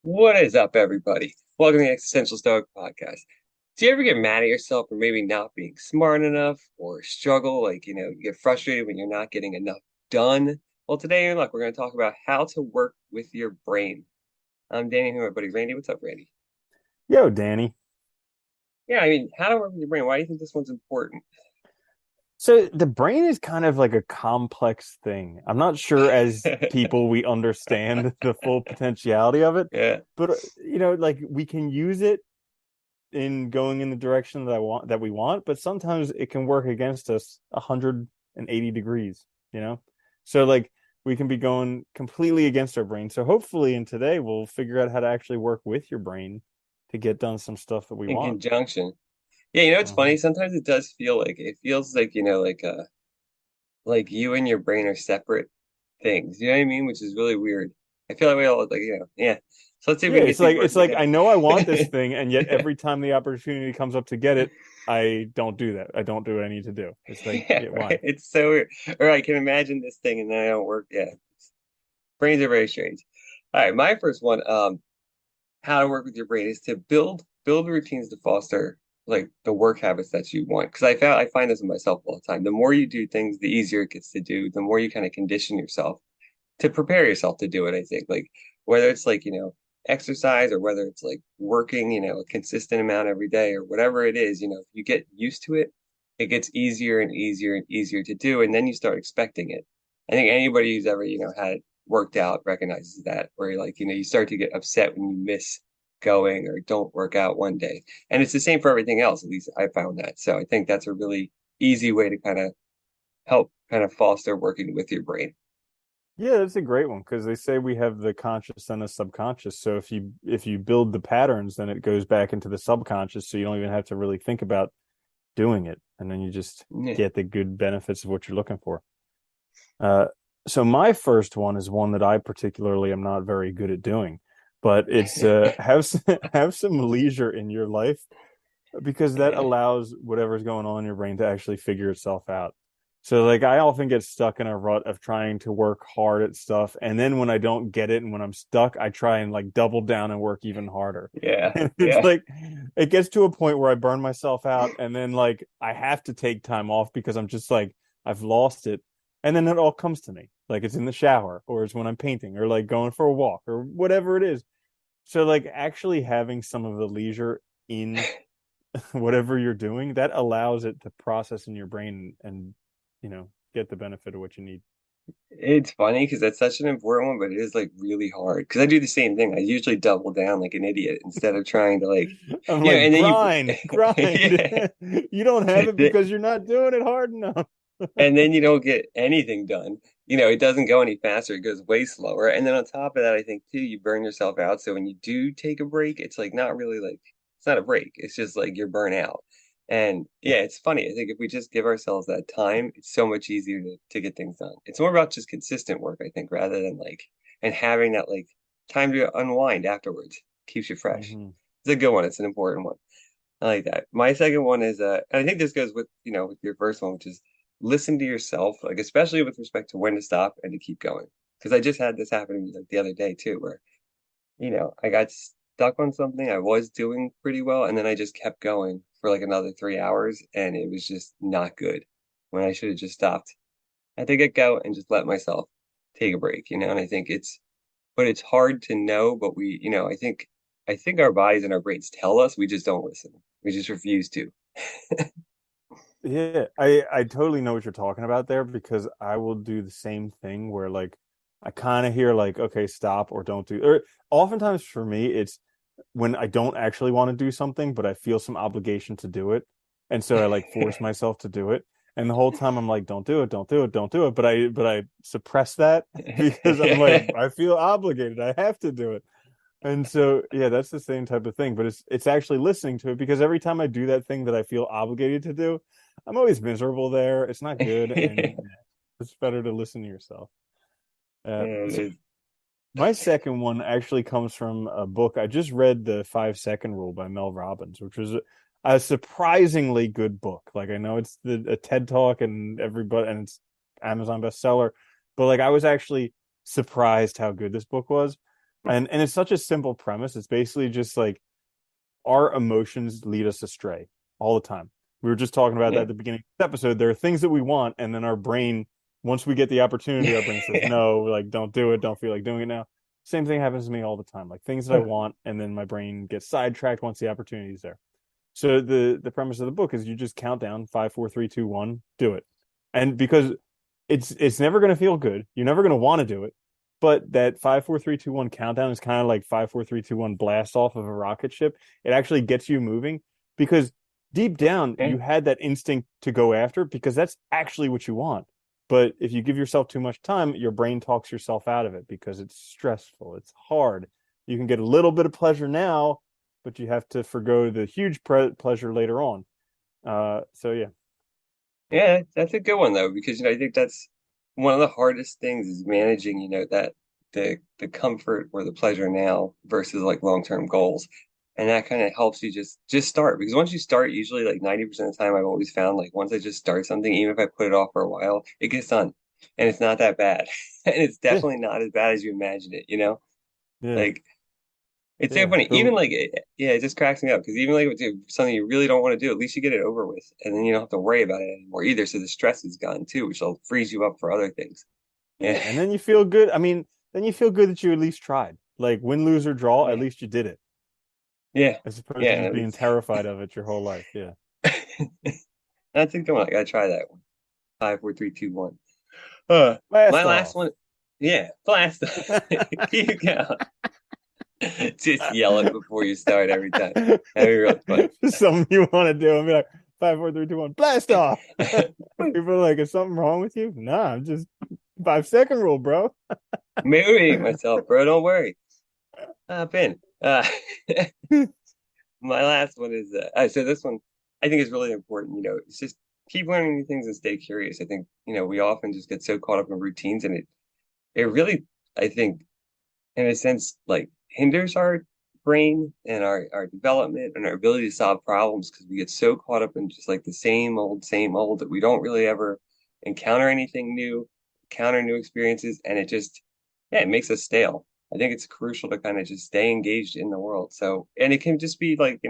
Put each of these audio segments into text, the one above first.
What is up, everybody? Welcome to the Existential Stoic Podcast. Do you ever get mad at yourself for maybe not being smart enough or struggle, you get frustrated when you're not getting enough done? Well, today, look, we're going to talk about how to work with your brain. I'm Danny, here, my buddy Randy. What's up, Randy? Yo, Danny. Yeah, I mean, how to work with your brain. Why do you think this one's important? So the brain is kind of like a complex thing. I'm not sure as people we understand the full potentiality of it, Yeah, but like we can use it in going in the direction that we want, but sometimes it can work against us 180 degrees, you know? So like we can be going completely against our brain. So hopefully in today we'll figure out how to actually work with your brain to get done some stuff that we in want. conjunction. Yeah, it's funny. Mhm. Sometimes it does feel like it feels like, like you and your brain are separate things. You know what I mean? Which is really weird. I feel that way all yeah. So let's see if we Yeah, can get these it's working like I together. know I want this thing, and yet every time the opportunity comes up to get it, I don't do that. I don't do what I need to do. It's like, Yeah, yeah, right. why? It's so weird. Or I can imagine this thing and then I don't work. Yeah. Brains are very strange. All right, my first one, how to work with your brain is to build routines to foster like the work habits that you want. Because I find this in myself all the time. The more you do things, the easier it gets to do, the more you kind of condition yourself to prepare yourself to do it, I think. Like whether it's exercise or whether it's like working, a consistent amount every day or whatever it is, if you get used to it, it gets easier and easier and easier to do. And then you start expecting it. I think anybody who's ever, had worked out recognizes that, where you're like, you start to get upset when you miss going or don't work out one day. And it's the same for everything else. At least I found that. So I think that's a really easy way to kind of help kind of foster working with your brain. Yeah, that's a great one because they say we have the conscious and the subconscious. So if you build the patterns, then it goes back into the subconscious, so you don't even have to really think about doing it, and then you just Yeah. get the good benefits of what you're looking for. Uh, so my first one is one that I particularly am not very good at doing, but it's have some leisure in your life because that Yeah. allows whatever's going on in your brain to actually figure itself out. So like I often get stuck in a rut of trying to work hard at stuff, and then when I don't get it and when I'm stuck, I try and like double down and work even harder. Yeah, And it's yeah, like it gets to a point where I burn myself out, and then like I have to take time off because I'm just like I've lost it. And then it all comes to me. Like it's in the shower, or it's when I'm painting, or like going for a walk, or whatever it is. So like actually having some of the leisure in whatever you're doing, that allows it to process in your brain and get the benefit of what you need. it's funny because that's such an important one, but it is like really hard because I do the same thing. I usually double down like an idiot instead of trying to I'm like, and then grind, grind. yeah, You don't have it because you're not doing it hard enough. and then you don't get anything done. It doesn't go any faster. It goes way slower. And then on top of that, I think too, you burn yourself out. So when you do take a break, it's like not really like it's not a break. It's just like you're burnt out. And yeah, it's funny. I think if we just give ourselves that time, it's so much easier to get things done. It's more about just consistent work, I think, rather than and having that time to unwind afterwards. Keeps you fresh. Mm-hmm. It's a good one. It's an important one. I like that. My second one is and I think this goes with, with your first one, which is listen to yourself, like especially with respect to when to stop and to keep going. Because I just had this happen to me like the other day too, where, I got stuck on something I was doing pretty well, and then I just kept going for like another 3 hours, and it was just not good when I should have just stopped. I had to get go and just let myself take a break, and I think but it's hard to know, but I think our bodies and our brains tell us, we just don't listen. We just refuse to. Yeah, I totally know what you're talking about there because I will do the same thing where like I kind of hear like okay, stop or don't do or oftentimes for me it's when I don't actually want to do something but I feel some obligation to do it. And so I like force myself to do it. And the whole time I'm like don't do it, don't do it, don't do it, but I suppress that because I'm like I feel obligated. I have to do it. And so, yeah, that's the same type of thing, but it's actually listening to it because every time I do that thing that I feel obligated to do, I'm always miserable there. It's not good, and it's better to listen to yourself. So It my second one actually comes from a book. I just read The 5 Second Rule by Mel Robbins, which was a surprisingly good book. Like I know it's a TED Talk and everybody, and it's Amazon bestseller, but like I was actually surprised how good this book was. And it's such a simple premise. It's basically just like our emotions lead us astray all the time. We were just talking about that Yeah. at the beginning of the episode. There are things that we want, and then our brain, once we get the opportunity, our brain says, no, like, don't do it, don't feel like doing it now. Same thing happens to me all the time. Like things that I want, and then my brain gets sidetracked once the opportunity is there. So the premise of the book is you just count down 5, 4, 3, 2, 1, do it. And because it's never going to feel good, you're never going to want to do it. But that 5, 4, 3, 2, 1 countdown is kind of like 5, 4, 3, 2, 1 blast off of a rocket ship. It actually gets you moving because deep down Yeah. you had that instinct to go after it because that's actually what you want. But if you give yourself too much time, your brain talks yourself out of it because it's stressful, it's hard. You can get a little bit of pleasure now, but you have to forgo the huge pleasure later on. So yeah, Yeah, that's a good one though, because I think that's one of the hardest things is managing, that the comfort or the pleasure now versus like long-term goals. And that kind of helps you just start because once you start, usually like 90% of the time I've always found like once I just start something, even if I put it off for a while, it gets done. And it's not that bad. And it's yeah, definitely not as bad as you imagine it? yeah, Like it's so yeah. funny. Even like, yeah, it just cracks me up because even like if it's something you really don't want to do, at least you get it over with, and then you don't have to worry about it anymore either. So the stress is gone too, which will freeze you up for other things. Yeah, Yeah, and then you feel good. I mean, then you feel good that you at least tried. Like win, lose, or draw, at yeah, least you did it, yeah, as opposed yeah. to And just at being least terrified of it your whole life. Yeah. that's a good one. I gotta try that one. 5, 4, 3, 2, 1. My Blast last off. one. Yeah, blast. Keep going. Just yell it before you start every time. That'd be really fun. Just something you want to do and be like 5, 4, 3, 2, 1, blast off. People are like, is something wrong with you? Nah, I'm just 5 second rule, bro. Motivating myself, bro. Don't worry. Hop in. My last one is so this one I think is really important. It's just keep learning new things and stay curious. I think, we often just get so caught up in routines and it really, I think, in a sense, like hinders our brain and our development and our ability to solve problems because we get so caught up in just like the same old that we don't really ever encounter anything new, encounter new experiences, and it just, yeah, it makes us stale. I think it's crucial to kind of just stay engaged in the world. So, and it can just be like,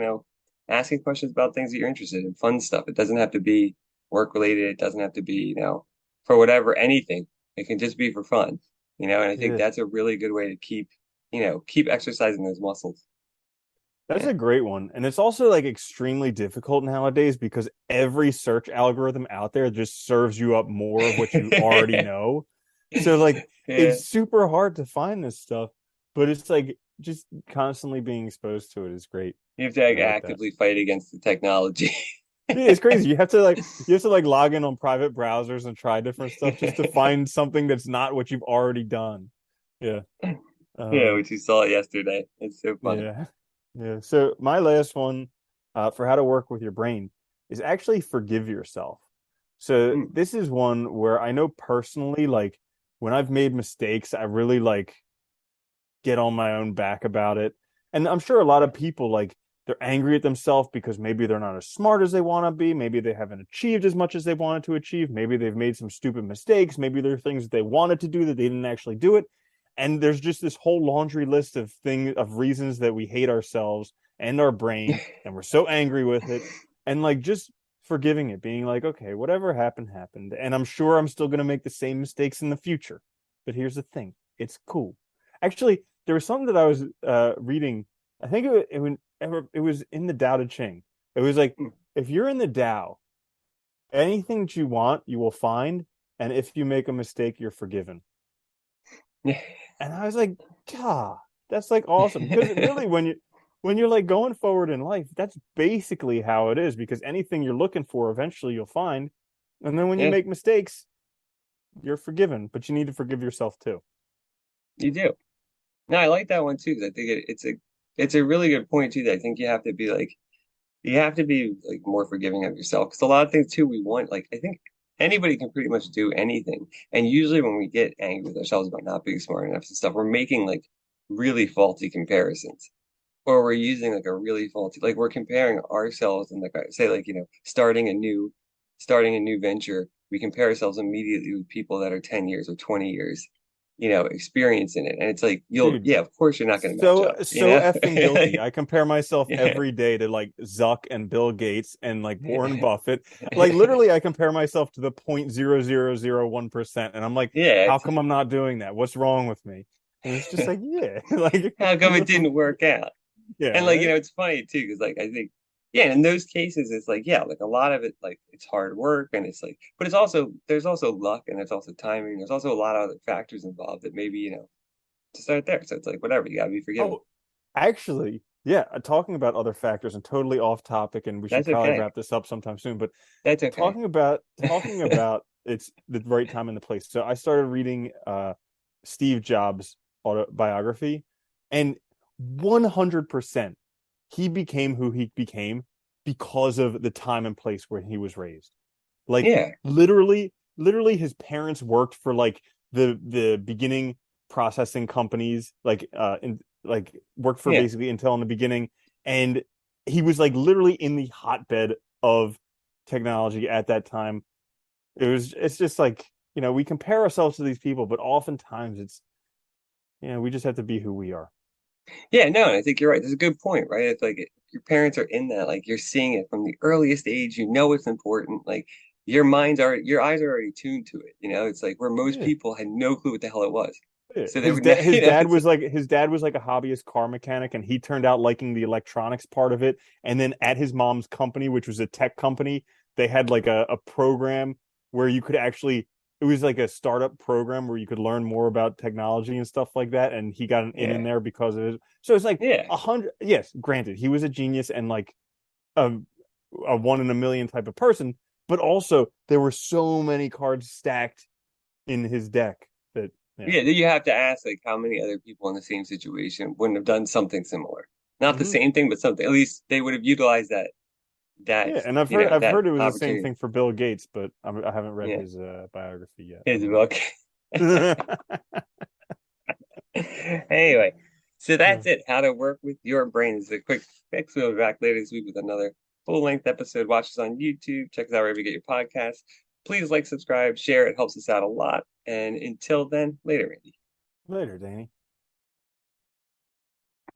asking questions about things that you're interested in, fun stuff. It doesn't have to be work related. It doesn't have to be, for whatever, anything. It can just be for fun, and I think Yeah. that's a really good way to keep exercising those muscles. That's Yeah. a great one. And it's also like extremely difficult nowadays because every search algorithm out there just serves you up more of what you already know. So like Yeah. it's super hard to find this stuff, but it's like just constantly being exposed to it is great. You have to I like like that. actively fight against the technology. Yeah, it's crazy. You have to like log in on private browsers and try different stuff just to find something that's not what you've already done. Yeah. Yeah, Um which you saw yesterday. It's so funny. Yeah. Yeah. So my last one for how to work with your brain is actually forgive yourself. So Mm. this is one where I know personally, like when I've made mistakes, I really like get on my own back about it. And I'm sure a lot of people like they're angry at themselves because maybe they're not as smart as they want to be. Maybe they haven't achieved as much as they wanted to achieve. Maybe they've made some stupid mistakes. Maybe there are things that they wanted to do that they didn't actually do it. And there's just this whole laundry list of things of reasons that we hate ourselves and our brain and we're so angry with it. And like just forgiving it, being like, okay, whatever happened, happened. And I'm sure I'm still going to make the same mistakes in the future. But here's the thing, it's cool. Actually, there was something that I was reading. I think it was in the Tao Te Ching. It was like Mm. if you're in the Tao, anything that you want, you will find, and if you make a mistake, you're forgiven. Yeah. And I was like, God, that's like awesome. Because really, when you're like going forward in life, that's basically how it is. Because anything you're looking for, eventually you'll find. And then when you Yeah, make mistakes, you're forgiven, but you need to forgive yourself too. you do. No, I like that one too because I think it's a really good point too. That I think you have to be like more forgiving of yourself because a lot of things too we want like I think anybody can pretty much do anything, and usually when we get angry with ourselves about not being smart enough and stuff, we're making like really faulty comparisons, or we're using like a really faulty like we're comparing ourselves and like say like starting a new venture. We compare ourselves immediately with people that are 10 years or 20 years. experience in it. And it's like Dude, yeah, of course you're not going to match so up, so effing guilty. I compare myself Yeah. every day to like Zuck and Bill Gates and like Warren Buffett. Like literally I compare myself to the 0.0001%, and I'm like, Yeah, how it's come I'm not doing that? What's wrong with me? And it's just like, yeah, like how come it didn't work out? yeah, And like, right? it's funny too, because like I think, yeah, in those cases, it's like, yeah, like a lot of it, like it's hard work and it's like, but there's also luck and there's also timing. There's also a lot of other factors involved that maybe, to start there. So it's like, whatever, you gotta be forgiven. Oh, actually, yeah, talking about other factors and totally off topic, and we should That's probably okay. wrap this up sometime soon, but That's okay. talking about it's the right time and the place. So I started reading Steve Jobs autobiography, and 100% he became who he became because of the time and place where he was raised. Like Yeah, literally his parents worked for like the beginning processing companies, like in like worked for yeah, basically Intel in the beginning, and he was like literally in the hotbed of technology at that time. It's just like, we compare ourselves to these people, but oftentimes it's, we just have to be who we are. yeah. No, and I think you're right. That's a good point, right? It's like if your parents are in that, like you're seeing it from the earliest age. You know it's important. Like your eyes are already tuned to it. It's like where most Yeah. people had no clue what the hell it was. Yeah. So they His would, know, dad his dad it's was like his dad was like a hobbyist car mechanic, and he turned out liking the electronics part of it. And then at his mom's company, which was a tech company, they had like a program where you could actually, it was like a startup program where you could learn more about technology and stuff like that. And he got an in yeah, there because of it. So it's like yeah, 100. Yes, granted, he was a genius and like a, a one in a million type of person, but also there were so many cards stacked in his deck that, yeah. yeah. Then you have to ask like how many other people in the same situation wouldn't have done something similar. Not the Mm-hmm. same thing, but something. At least they would have utilized that Yeah, and I've heard it was the same opportunity. thing for Bill Gates, but I haven't read Yeah, his biography yet. I his will. book. Anyway, so that's it. How to work with your brain is a quick fix. We'll be back later this week with another full-length episode. Watch us on YouTube. Check us out wherever you get your podcasts. Please like, subscribe, share. It helps us out a lot. And until then, later, Randy. Later, Danny.